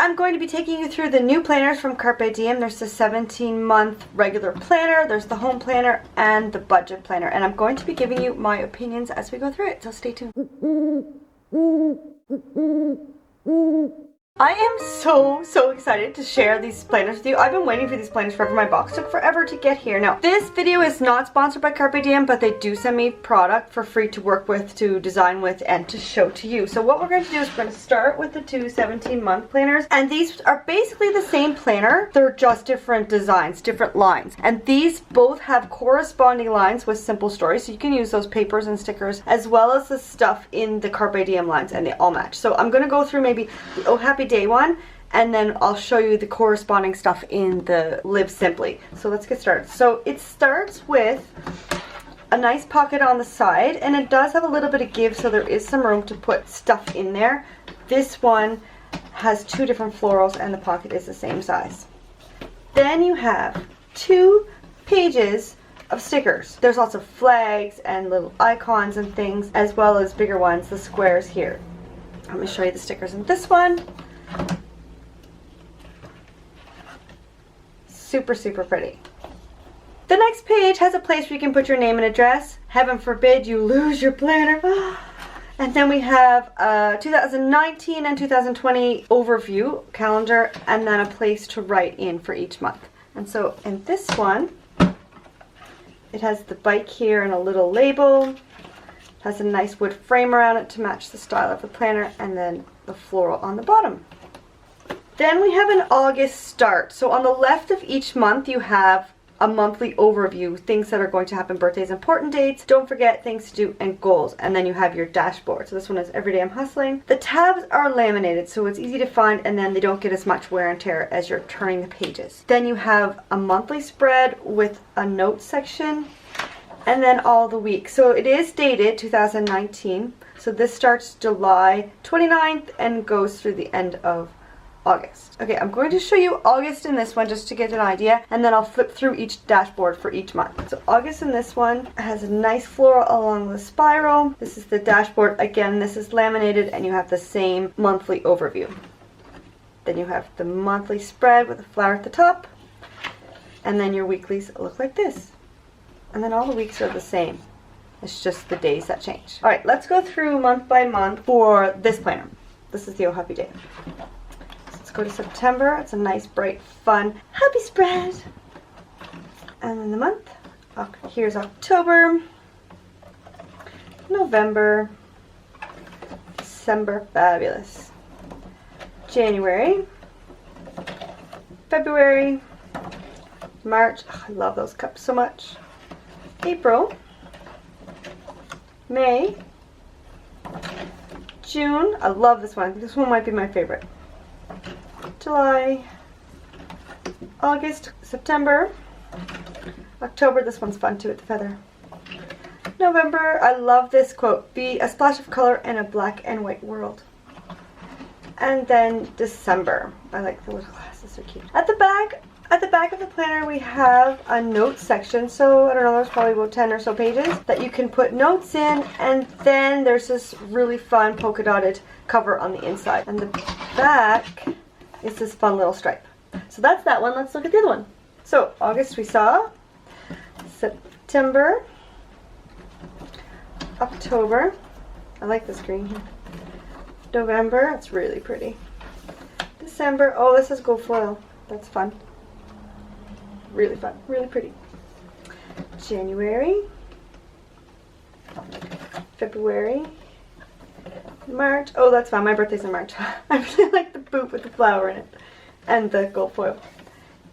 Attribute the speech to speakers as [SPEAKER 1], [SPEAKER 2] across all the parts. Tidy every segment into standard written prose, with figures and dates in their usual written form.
[SPEAKER 1] I'm going to be taking you through the new planners from Carpe Diem. There's the 17-month regular planner, there's the home planner, and the budget planner. And I'm going to be giving you my opinions as we go through it, so stay tuned. I am so excited to share these planners with you. I've been waiting for these planners forever. My box took forever to get here. Now, this video is not sponsored by Carpe Diem, but they do send me product for free to work with, to design with, and to show to you. So what we're going to do is we're going to start with the two 17-month planners. And these are basically the same planner. They're just different designs, different lines. And these both have corresponding lines with simple stories. So you can use those papers and stickers as well as the stuff in the Carpe Diem lines, and they all match. So I'm going to go through maybe the Oh Happy Day one, and then I'll show you the corresponding stuff in the Live Simply. So let's get started. So it starts with a nice pocket on the side, and it does have a little bit of give, so there is some room to put stuff in there. This one has two different florals and the pocket is the same size. Then you have 2 pages of stickers. There's lots of flags and little icons and things, as well as bigger ones, the squares here. Let me show you the stickers in this one. Super pretty. The next page has a place where you can put your name and address. Heaven forbid you lose your planner. And then we have 2019 and 2020 overview calendar, and then a place to write in for each month. And so in this one, it has the bike here and a little label. Has a nice wood frame around it to match the style of the planner, and then the floral on the bottom. Then we have an August start. So on the left of each month you have a monthly overview, things that are going to happen, birthdays, important dates, don't forget, things to do, and goals. And then you have your dashboard. So this one is Every Day I'm Hustling. The tabs are laminated, so it's easy to find, and then they don't get as much wear and tear as you're turning the pages. Then you have a monthly spread with a notes section, and then all the weeks. So it is dated 2019. So this starts July 29th and goes through the end of August. Okay, I'm going to show you August in this one just to get an idea, and then I'll flip through each dashboard for each month. So August in this one has a nice floral along the spiral. This is the dashboard. Again, this is laminated, and you have the same monthly overview. Then you have the monthly spread with a flower at the top, and then your weeklies look like this. And then all the weeks are the same. It's just the days that change. All right, let's go through month by month for this planner. This is the Oh Happy Day. So let's go to September. It's a nice, bright, fun, happy spread. And then the month. Here's October, November, December, fabulous. January, February, March. Oh, I love those cups so much. April, May, June, I love this one. This one might be my favorite. July, August, September, October, this one's fun too with the feather. November, I love this quote, be a splash of color in a black and white world. And then December, I like the little glasses, they're cute. At the back of the planner we have a notes section, so I don't know, there's probably about 10 or so pages that you can put notes in, and then there's this really fun polka dotted cover on the inside. And the back is this fun little stripe. So that's that one. Let's look at the other one. So August we saw, September, October, I like this green here, November, it's really pretty, December, oh this is gold foil, that's fun. Really fun, really pretty. January, February, March. Oh, that's fun. My birthday's in March. I really like the boot with the flower in it and the gold foil.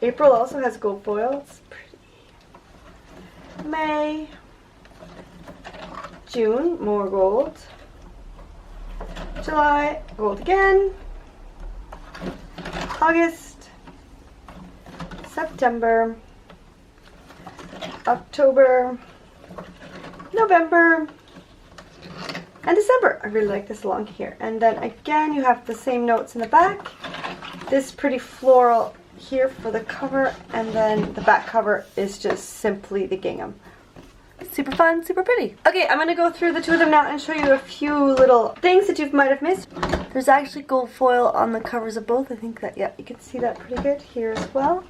[SPEAKER 1] April also has gold foil. It's pretty. May, June, more gold. July, gold again. August, September, October, November, and December. I really like this along here. And then again, you have the same notes in the back. This pretty floral here for the cover, and then the back cover is just simply the gingham. Super fun, super pretty. Okay, I'm going to go through the two of them now and show you a few little things that you might have missed. There's actually gold foil on the covers of both. I think that, yeah, you can see that pretty good here as well.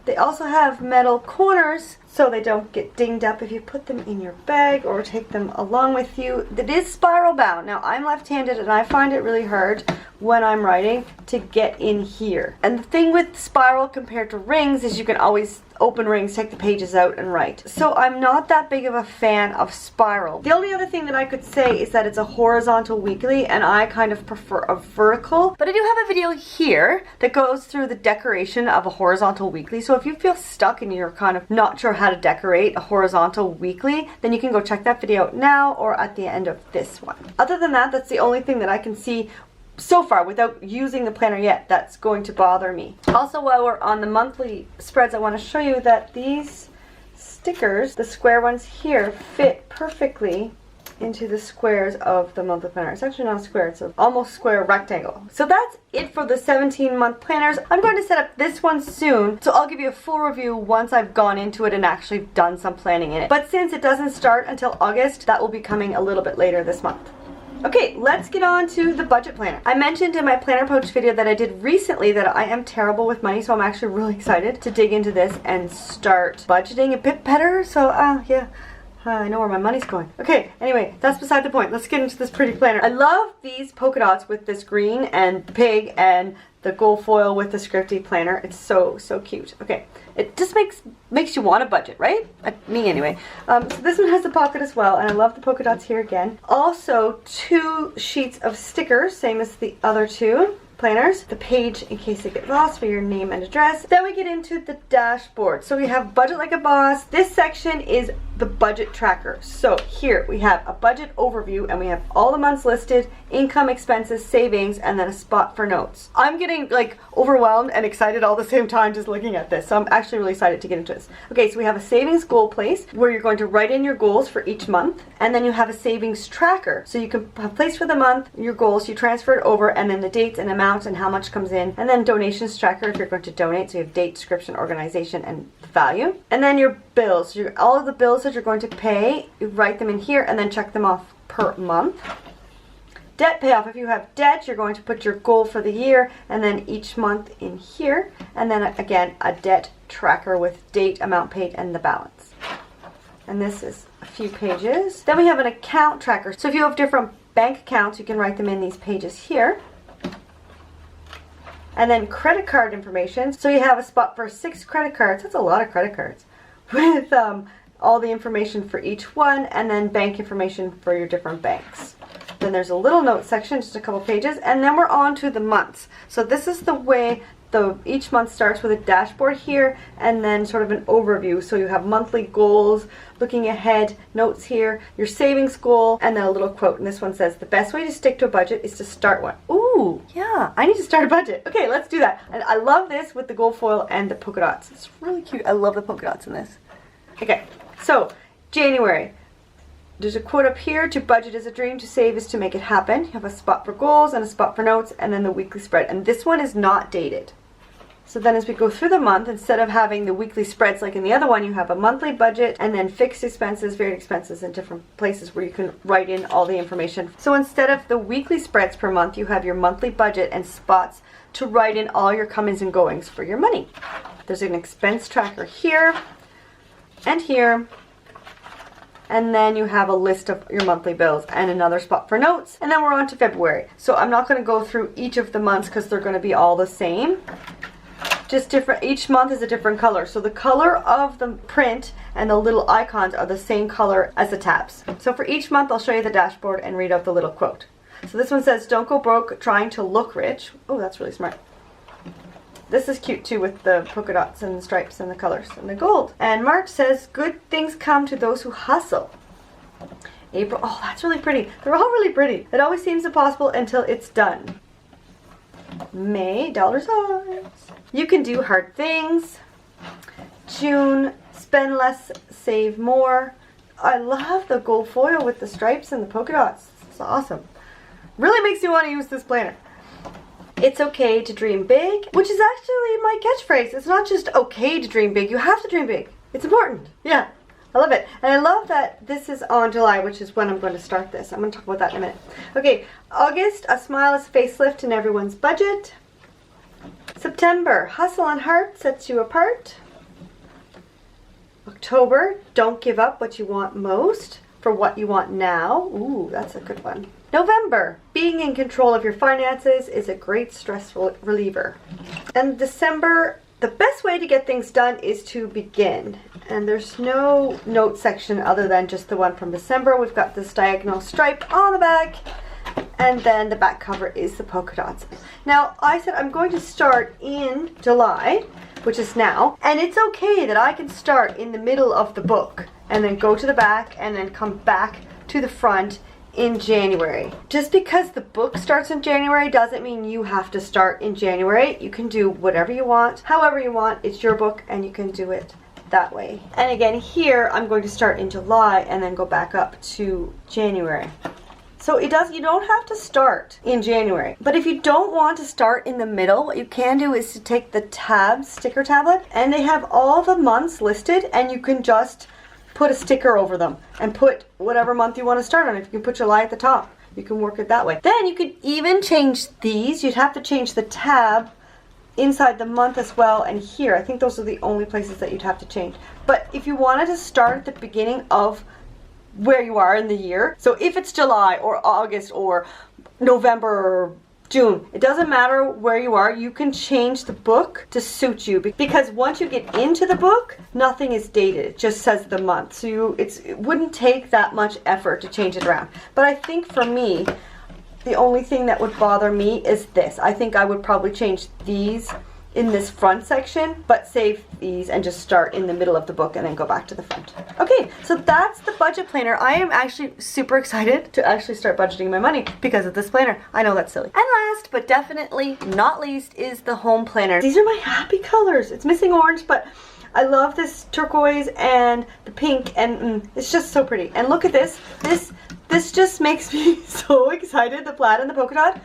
[SPEAKER 1] They also have metal corners so they don't get dinged up if you put them in your bag or take them along with you. It is spiral bound. Now, I'm left-handed and I find it really hard when I'm writing to get in here. And the thing with spiral compared to rings is you can always open rings, take the pages out and write. So I'm not that big of a fan of spiral. The only other thing that I could say is that it's a horizontal weekly and I kind of prefer a vertical. But I do have a video here that goes through the decoration of a horizontal weekly. So if you feel stuck and you're kind of not sure how to decorate a horizontal weekly, then you can go check that video out now or at the end of this one. Other than that, that's the only thing that I can see so far without using the planner yet that's going to bother me. Also, while we're on the monthly spreads, I want to show you that these stickers, the square ones here, fit perfectly into the squares of the monthly planner. It's actually not a square, it's an almost square rectangle. So that's it for the 17-month planners. I'm going to set up this one soon, so I'll give you a full review once I've gone into it and actually done some planning in it. But since it doesn't start until August, that will be coming a little bit later this month. Okay, let's get on to the budget planner. I mentioned in my planner pouch video that I did recently that I am terrible with money, so I'm actually really excited to dig into this and start budgeting a bit better. So, yeah. I know where my money's going. Okay, anyway, that's beside the point. Let's get into this pretty planner. I love these polka dots with this green and pig and the gold foil with the scripty planner. It's so, so cute. Okay, it just makes you want a budget, right? Me anyway. So this one has a pocket as well, and I love the polka dots here again. Also, 2 sheets of stickers, same as the other 2 planners. The page in case it gets lost for your name and address. Then we get into the dashboard. So we have Budget Like a Boss. This section is the budget tracker. So here we have a budget overview and we have all the months listed, income, expenses, savings, and then a spot for notes. I'm getting like overwhelmed and excited all the same time just looking at this. So I'm actually really excited to get into this. Okay, so we have a savings goal place where you're going to write in your goals for each month, and then you have a savings tracker. So you can have a place for the month, your goals, you transfer it over, and then the dates and amounts and how much comes in, and then donations tracker if you're going to donate. So you have date, description, organization, and value. And then your bills, all of the bills that you're going to pay, you write them in here and then check them off per month. Debt payoff, if you have debt, you're going to put your goal for the year and then each month in here, and then again a debt tracker with date, amount paid, and the balance. And this is a few pages. Then we have an account tracker. So if you have different bank accounts, you can write them in these pages here. And then credit card information. So you have a spot for 6 credit cards. That's a lot of credit cards. With all the information for each one, and then bank information for your different banks. Then there's a little note section, just a couple pages, and then we're on to the months. So this is the way each month starts, with a dashboard here and then sort of an overview. So you have monthly goals, looking ahead, notes here, your savings goal, and then a little quote. And this one says, the best way to stick to a budget is to start one. Ooh, yeah, I need to start a budget. Okay, let's do that. And I love this with the gold foil and the polka dots. It's really cute. I love the polka dots in this. Okay, so January. There's a quote up here: to budget is a dream, to save is to make it happen. You have a spot for goals and a spot for notes, and then the weekly spread. And this one is not dated. So then as we go through the month, instead of having the weekly spreads like in the other one, you have a monthly budget and then fixed expenses, varied expenses in different places where you can write in all the information. So instead of the weekly spreads per month, you have your monthly budget and spots to write in all your comings and goings for your money. There's an expense tracker here and here. And then you have a list of your monthly bills and another spot for notes. And then we're on to February. So I'm not going to go through each of the months because they're going to be all the same. Just different, each month is a different color. So the color of the print and the little icons are the same color as the tabs. So for each month, I'll show you the dashboard and read out the little quote. So this one says, don't go broke trying to look rich. Oh, that's really smart. This is cute too, with the polka dots and the stripes and the colors and the gold. And March says, good things come to those who hustle. April, oh, that's really pretty. They're all really pretty. It always seems impossible until it's done. May, dollar signs. You can do hard things. June, spend less, save more. I love the gold foil with the stripes and the polka dots. It's awesome. Really makes you want to use this planner. It's okay to dream big, which is actually my catchphrase. It's not just okay to dream big. You have to dream big. It's important. Yeah. I love it. And I love that this is on July, which is when I'm going to start this. I'm going to talk about that in a minute. Okay, August, a smile is a facelift in everyone's budget. September, hustle and heart sets you apart. October, don't give up what you want most for what you want now. Ooh, that's a good one. November, being in control of your finances is a great stress reliever. And December, the best way to get things done is to begin. And there's no note section other than just the one from December. We've got this diagonal stripe on the back, and then the back cover is the polka dots. Now, I said I'm going to start in July, which is now, and it's okay that I can start in the middle of the book and then go to the back and then come back to the front in January. Just because the book starts in January doesn't mean you have to start in January. You can do whatever you want, however you want. It's your book and you can do it that way. And again, here I'm going to start in July and then go back up to January. So you don't have to start in January. But if you don't want to start in the middle, what you can do is to take the sticker tablet, and they have all the months listed, and you can just put a sticker over them and put whatever month you want to start on. If you can put July at the top, you can work it that way. Then you could even change these. You'd have to change the tab inside the month as well, and here. I think those are the only places that you'd have to change. But if you wanted to start at the beginning of where you are in the year, so if it's July or August or November or June, it doesn't matter where you are, you can change the book to suit you, because once you get into the book, nothing is dated. It just says the month. So it wouldn't take that much effort to change it around. But I think for me, the only thing that would bother me is this. I think I would probably change these in this front section, but save these and just start in the middle of the book and then go back to the front. Okay, so that's the budget planner. I am actually super excited to actually start budgeting my money because of this planner. I know that's silly. And last but definitely not least is the home planner. These are my happy colors. It's missing orange, but I love this turquoise and the pink, and it's just so pretty. And look at this. This just makes me so excited, the plaid and the polka dot.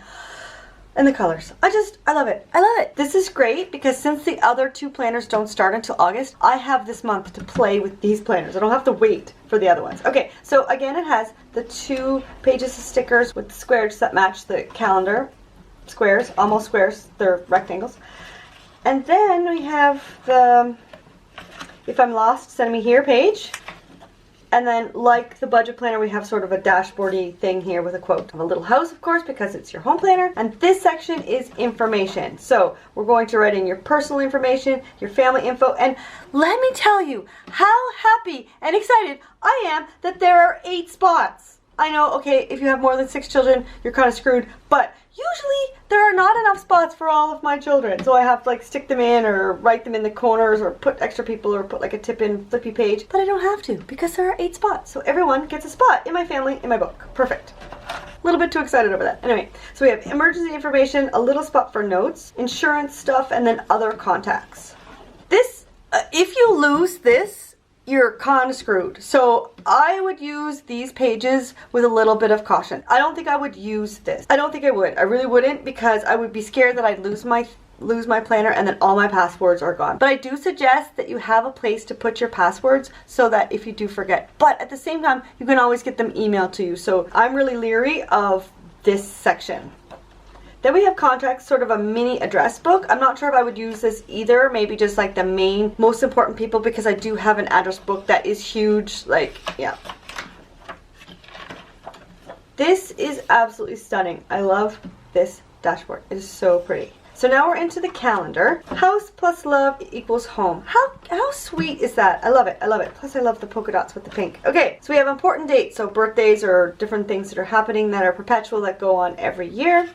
[SPEAKER 1] And the colors. I love it. I love it. This is great because since the other two planners don't start until August, I have this month to play with these planners. I don't have to wait for the other ones. Okay, so again, it has the 2 pages of stickers with the squares that match the calendar. Squares, almost squares. They're rectangles. And then we have the If I'm Lost, Send Me Here page. And then, like the budget planner, we have sort of a dashboardy thing here with a quote of a little house, of course, because it's your home planner. And this section is information. So we're going to write in your personal information, your family info, and let me tell you how happy and excited I am that there are 8 spots. I know, okay, if you have more than 6 children, you're kind of screwed, but usually there are not enough spots for all of my children. So I have to like stick them in or write them in the corners or put extra people or put like a tip in flippy page. But I don't have to because there are 8 spots. So everyone gets a spot in my family, in my book. Perfect. A little bit too excited over that. Anyway, so we have emergency information, a little spot for notes, insurance stuff, and then other contacts. This, if you lose this, you're kind of screwed. So I would use these pages with a little bit of caution. I don't think I would use this. I don't think I would. I really wouldn't, because I would be scared that I'd lose my planner and then all my passwords are gone. But I do suggest that you have a place to put your passwords so that if you do forget. But at the same time, you can always get them emailed to you. So I'm really leery of this section. Then we have contacts, sort of a mini address book. I'm not sure if I would use this either. Maybe just like the main, most important people, because I do have an address book that is huge. Like, yeah. This is absolutely stunning. I love this dashboard. It is so pretty. So now we're into the calendar. House plus love equals home. How sweet is that? I love it. I love it. Plus I love the polka dots with the pink. Okay, so we have important dates. So birthdays or different things that are happening that are perpetual that go on every year.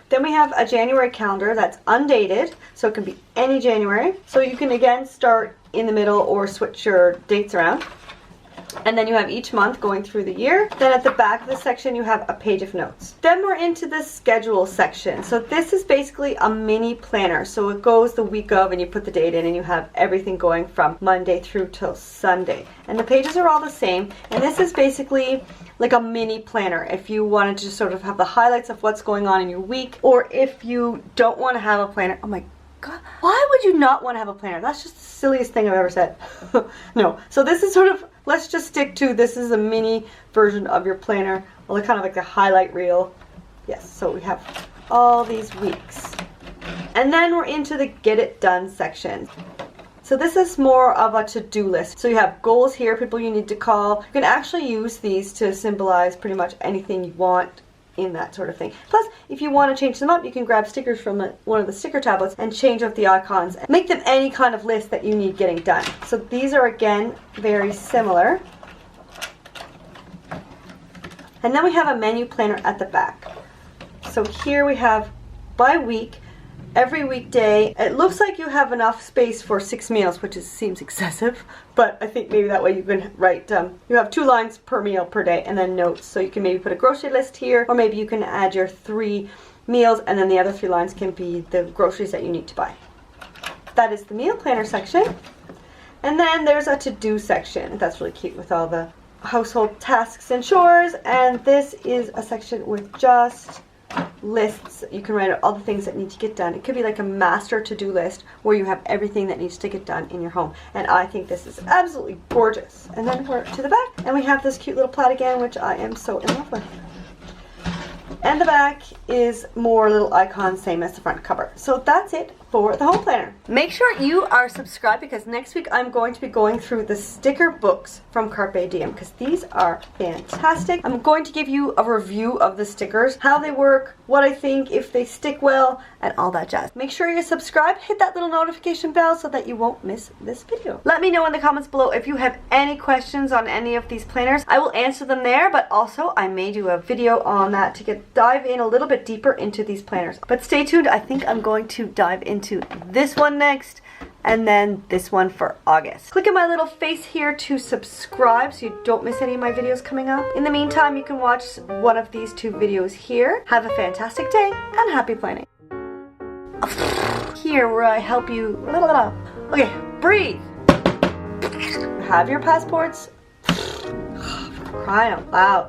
[SPEAKER 1] Then we have a January calendar that's undated, so it can be any January. So you can again start in the middle or switch your dates around. And then you have each month going through the year. Then at the back of the section you have a page of notes. Then we're into the schedule section. So this is basically a mini planner. So it goes the week of and you put the date in and you have everything going from Monday through till Sunday. And the pages are all the same. And this is basically like a mini planner if you wanted to just sort of have the highlights of what's going on in your week, or if you don't want to have a planner. Oh my God, why would you not want to have a planner? That's just the silliest thing I've ever said. No. So this is sort of, let's just stick to, this is a mini version of your planner. Well, kind of like a highlight reel. Yes, so we have all these weeks. And then we're into the get it done section. So this is more of a to-do list. So you have goals here, people you need to call. You can actually use these to symbolize pretty much anything you want in that sort of thing. Plus, if you want to change them up, you can grab stickers from one of the sticker tablets and change up the icons and make them any kind of list that you need getting done. So these are, again, very similar. And then we have a menu planner at the back. So here we have by week, every weekday. It looks like you have enough space for 6 meals, which seems excessive, but I think maybe that way you can write, you have 2 lines per meal per day and then notes. So you can maybe put a grocery list here, or maybe you can add your 3 meals and then the other 3 lines can be the groceries that you need to buy. That is the meal planner section. And then there's a to-do section. That's really cute with all the household tasks and chores. And this is a section with just lists. You can write out all the things that need to get done. It could be like a master to-do list where you have everything that needs to get done in your home. And I think this is absolutely gorgeous. And then we're to the back and we have this cute little plaid again, which I am so in love with. And the back is more little icons, same as the front cover. So that's it for the home planner. Make sure you are subscribed because next week I'm going to be going through the sticker books from Carpe Diem because these are fantastic. I'm going to give you a review of the stickers, how they work, what I think, if they stick well, and all that jazz. Make sure you're subscribed, hit that little notification bell so that you won't miss this video. Let me know in the comments below if you have any questions on any of these planners. I will answer them there, but also I may do a video on that to dive in a little bit deeper into these planners. But stay tuned, I think I'm going to dive into this one next, and then this one for August. Click on my little face here to subscribe so you don't miss any of my videos coming up. In the meantime, you can watch one of these 2 videos here. Have a fantastic day and happy planning. Here where I help you. Okay, breathe. Have your passports. For crying out loud.